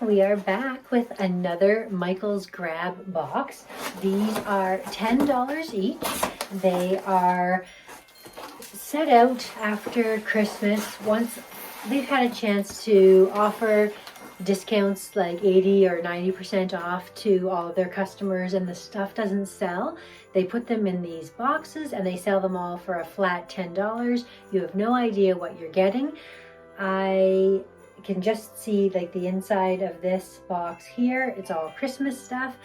We are back with another Micheal's grab box. These are $10 each. They are set out after Christmas. Once they've had a chance to offer discounts like 80 or 90% off to all of their customers and the stuff doesn't sell, they put them in these boxes and they sell them all for a flat $10. You have no idea what you're getting. I can just see like the inside of this box here. It's all Christmas stuff.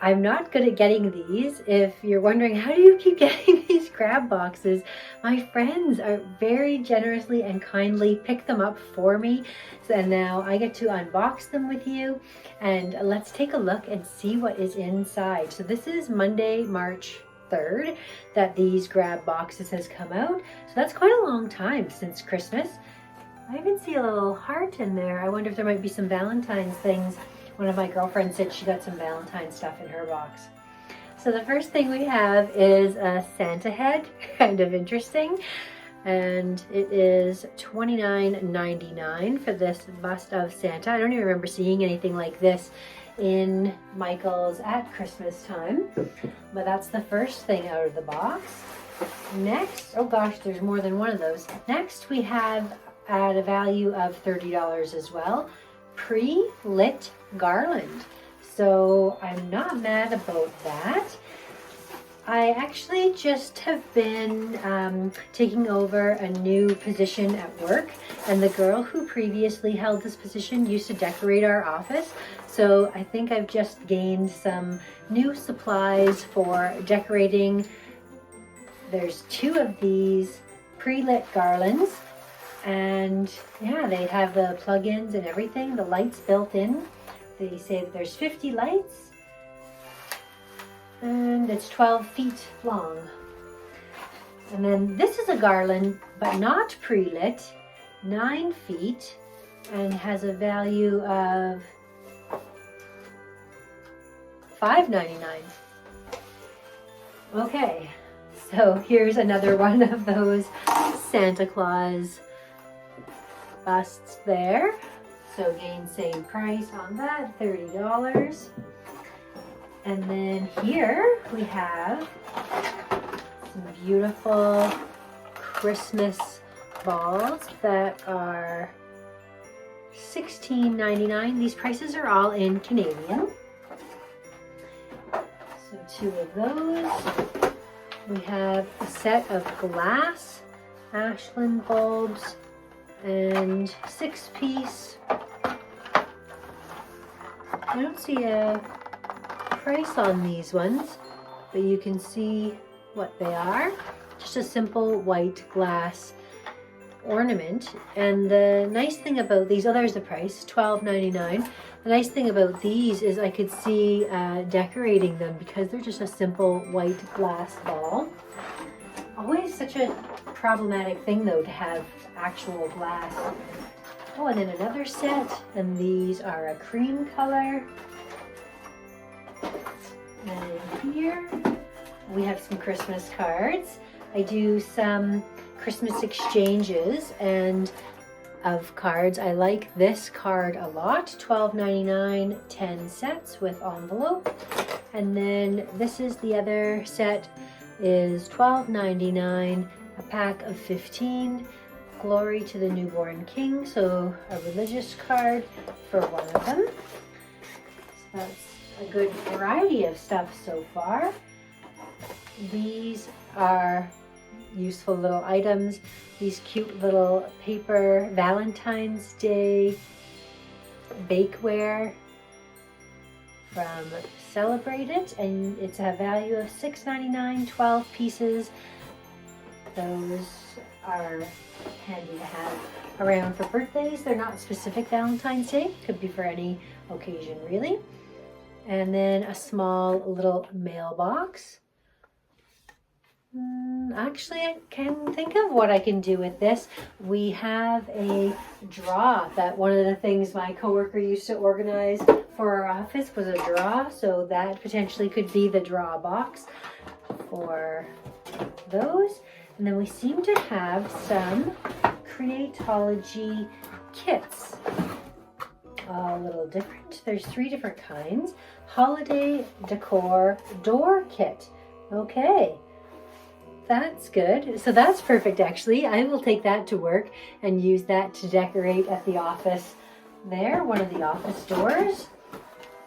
I'm not good at getting these. If you're wondering, how do you keep getting these grab boxes? My friends are very generously and kindly pick them up for me. And now I get to unbox them with you. And let's take a look and see what is inside. So this is Monday, March 3rd that these grab boxes has come out. So that's quite a long time since Christmas. I even see a little heart in there. I wonder if there might be some Valentine's things. One of my girlfriends said she got some Valentine stuff in her box. So the first thing we have is a Santa head, kind of interesting. And it is $29.99 for this bust of Santa. I don't even remember seeing anything like this in Micheal's at Christmas time. But that's the first thing out of the box. Next, oh gosh, there's more than one of those. Next we have at a value of $30 as well, pre-lit garland. So I'm not mad about that. I actually just have been taking over a new position at work, and the girl who previously held this position used to decorate our office. So I think I've just gained some new supplies for decorating. There's two of these pre-lit garlands. And yeah, they have the plug-ins and everything, the lights built in. They say that there's 50 lights and it's 12 feet long. And then this is a garland, but not pre-lit, 9 feet, and has a value of $5.99. Okay, so here's another one of those Santa Claus busts there. So again, same price on that, $30. And then here we have some beautiful Christmas balls that are $16.99. These prices are all in Canadian. So two of those. We have a set of glass Ashland bulbs and 6-piece. I don't see a price on these ones, but you can see what they are. Just a simple white glass ornament. And the nice thing about these, oh, there's the price, $12.99. The nice thing about these is I could see decorating them because they're just a simple white glass ball. Always such a problematic thing though to have actual glass. Oh, and then another set, and these are a cream color. And here we have some Christmas cards. I do some Christmas exchanges and of cards. I like this card a lot. $12.99, 10 sets with envelope. And then this is the other set, is $12.99, a pack of 15. Glory to the Newborn King, so a religious card for one of them. So that's a good variety of stuff so far. These are useful little items. These cute little paper Valentine's Day bakeware from Celebrate It, and it's a value of $6.99, 12 pieces. Those are handy to have around for birthdays. They're not specific Valentine's Day, could be for any occasion really. And then a small little mailbox. Actually, I can think of what I can do with this. We have a draw that one of the things my coworker used to organize for our office was a draw, so that potentially could be the draw box for those. And then we seem to have some Creatology kits. a little different. There's 3 different kinds. Holiday Decor Door Kit. Okay, that's good. So that's perfect actually. I will take that to work and use that to decorate at the office there, one of the office doors.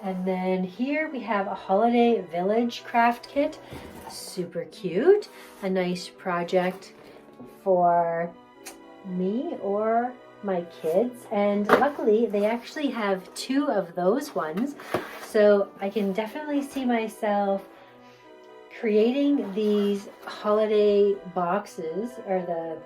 And then here we have a Holiday Village Craft Kit. Super cute. A nice project for me or my kids, and luckily they actually have 2 of those ones, so I can definitely see myself creating these holiday boxes or the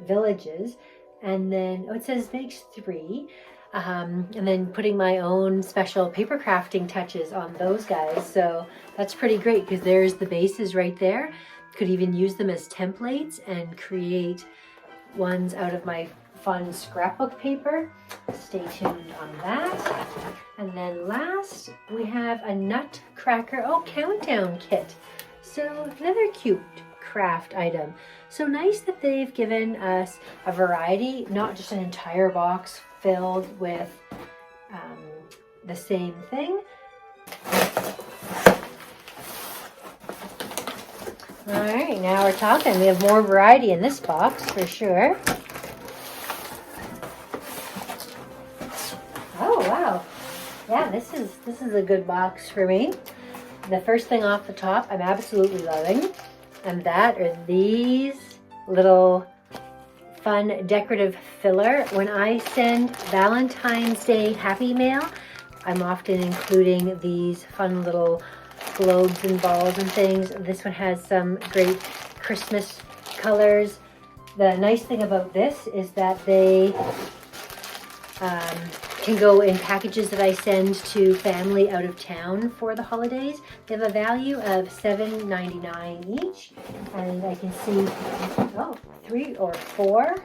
villages, and then it says makes 3, and then putting my own special paper crafting touches on those guys. So that's pretty great because there's the bases right there. Could even use them as templates and create ones out of my fun scrapbook paper. Stay tuned on that. And then last we have a nutcracker countdown kit. So another cute craft item. So nice that they've given us a variety, not just an entire box filled with the same thing. All right, now we're talking. We have more variety in this box for sure. Oh wow, yeah, this is a good box for me. The first thing off the top I'm absolutely loving, and that are these little fun decorative filler. When I send Valentine's Day happy mail, I'm often including these fun little globes and balls and things. This one has some great Christmas colors. The nice thing about this is that they can go in packages that I send to family out of town for the holidays. They have a value of $7.99 each, and I can see 3 or 4.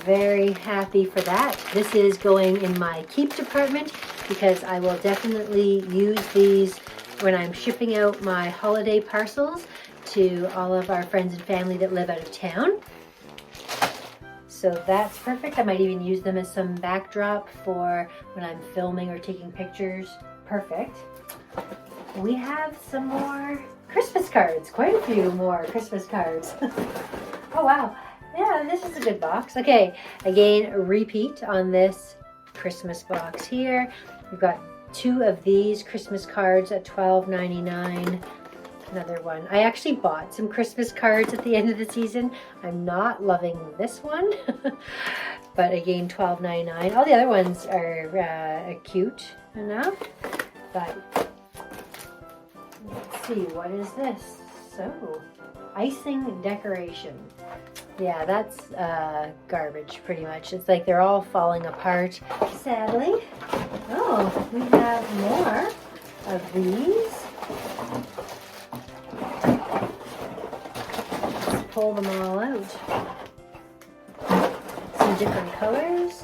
Very happy for that. This is going in my keep department because I will definitely use these when I'm shipping out my holiday parcels to all of our friends and family that live out of town. So that's perfect. I might even use them as some backdrop for when I'm filming or taking pictures. Perfect. We have some more Christmas cards, quite a few more Christmas cards. Oh wow, yeah, this is a good box. Okay, again, a repeat on this Christmas box here. We've got 2 of these Christmas cards at $12.99. Another one. I actually bought some Christmas cards at the end of the season. I'm not loving this one, but again, $12.99. All the other ones are cute enough, but let's see, what is this? So, icing decoration. Yeah, that's garbage pretty much. It's like they're all falling apart, sadly. Oh, we have more of these. Pull them all out. Some different colors.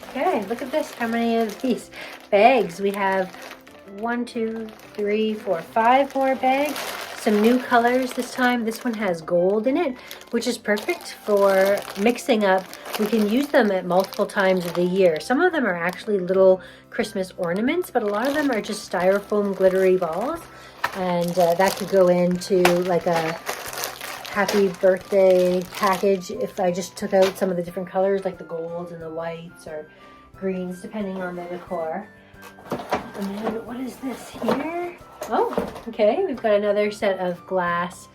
Okay, look at this. How many of these bags? We have 1, 2, 3, 4, 5 more bags. Some new colors this time. This one has gold in it, which is perfect for mixing up. We can use them at multiple times of the year. Some of them are actually little Christmas ornaments, but a lot of them are just styrofoam glittery balls. And that could go into like a happy birthday package if I just took out some of the different colors, like the golds and the whites or greens, depending on the decor. And then what is this here? Oh, okay, we've got another set of glass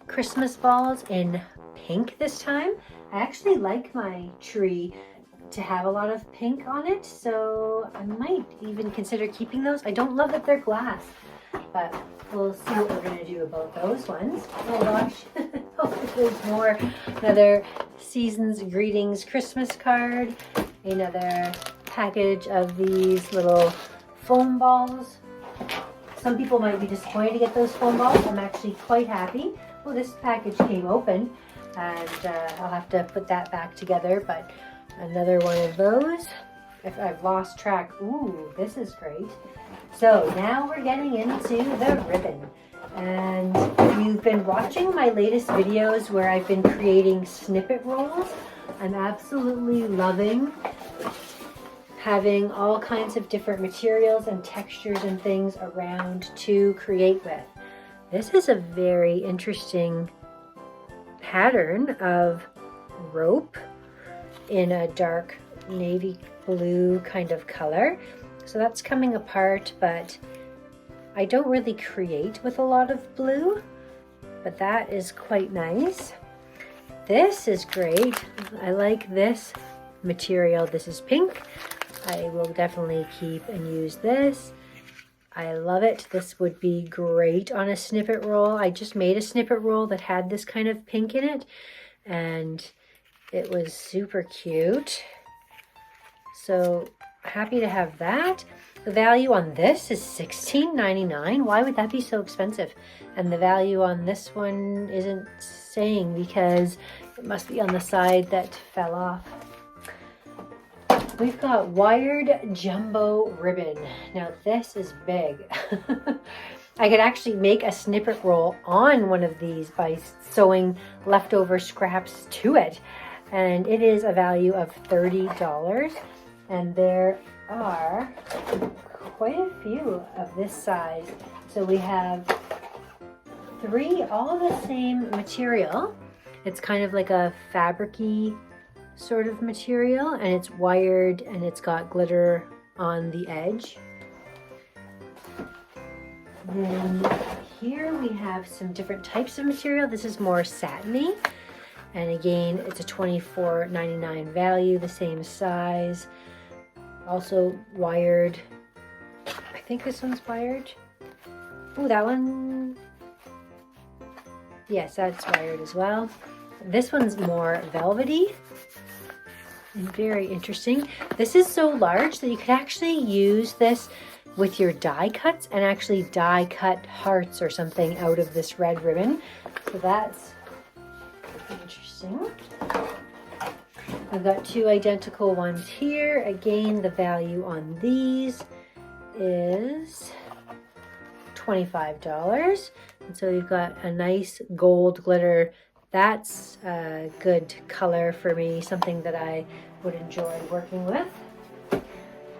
Christmas balls in pink this time. I actually like my tree to have a lot of pink on it, so I might even consider keeping those. I don't love that they're glass, but we'll see what we're gonna do about those ones. Oh gosh, oh, there's more. Another Season's Greetings Christmas card, another package of these little foam balls. Some people might be disappointed to get those foam balls. I'm actually quite happy. Well, this package came open, and I'll have to put that back together, but another one of those. If I've lost track. Ooh, this is great. So now we're getting into the ribbon. And if you've been watching my latest videos where I've been creating snippet rolls, I'm absolutely loving having all kinds of different materials and textures and things around to create with. This is a very interesting pattern of rope in a dark navy blue kind of color. So that's coming apart, but I don't really create with a lot of blue, but that is quite nice. This is great. I like this material. This is pink. I will definitely keep and use this. I love it. This would be great on a snippet roll. I just made a snippet roll that had this kind of pink in it, and it was super cute. So happy to have that. The value on this is $16.99. Why would that be so expensive? And the value on this one isn't saying because it must be on the side that fell off. We've got wired jumbo ribbon. Now this is big. I could actually make a snippet roll on one of these by sewing leftover scraps to it. And it is a value of $30. And there are quite a few of this size. So we have 3, all the same material. It's kind of like a fabric-y sort of material, and it's wired and it's got glitter on the edge. Then here we have some different types of material. This is more satiny, and again it's a $24.99 value, the same size, also wired. I think this one's wired. Oh, that one, yes, that's wired as well. This one's more velvety and very interesting. This is so large that you could actually use this with your die cuts and actually die cut hearts or something out of this red ribbon. So that's interesting. I've got 2 identical ones here. Again, the value on these is $25. And so you've got a nice gold glitter. That's a good color for me, something that I would enjoy working with.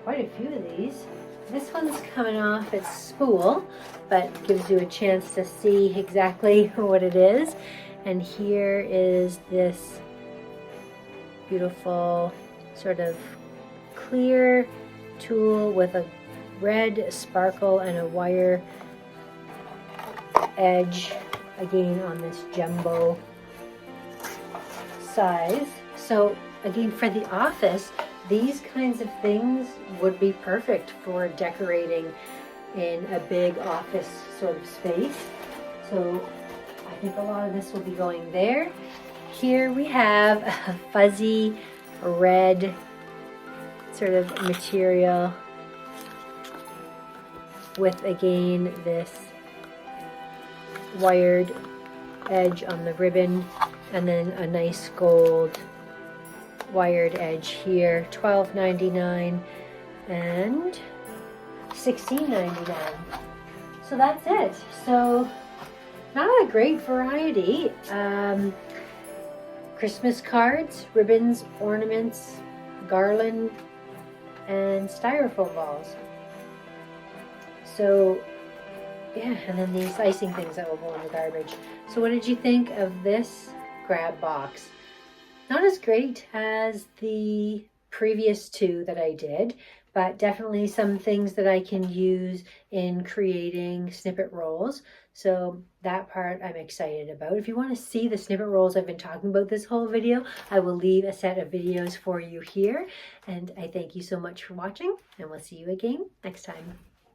Quite a few of these. This one's coming off its spool, but gives you a chance to see exactly what it is. And here is this beautiful sort of clear tulle with a red sparkle and a wire edge, again on this jumbo size. So again, for the office, these kinds of things would be perfect for decorating in a big office sort of space. So I think a lot of this will be going there. Here we have a fuzzy red sort of material with, again, this wired edge on the ribbon, and then a nice gold wired edge here. $12.99 and $16.99. So that's it. So not a great variety. Christmas cards, ribbons, ornaments, garland, and styrofoam balls. So yeah, and then these icing things that will go in the garbage. So what did you think of this grab box? Not as great as the previous 2 that I did, but definitely some things that I can use in creating snippet rolls. So that part I'm excited about. If you want to see the snippet rolls I've been talking about this whole video, I will leave a set of videos for you here. And I thank you so much for watching, and we'll see you again next time.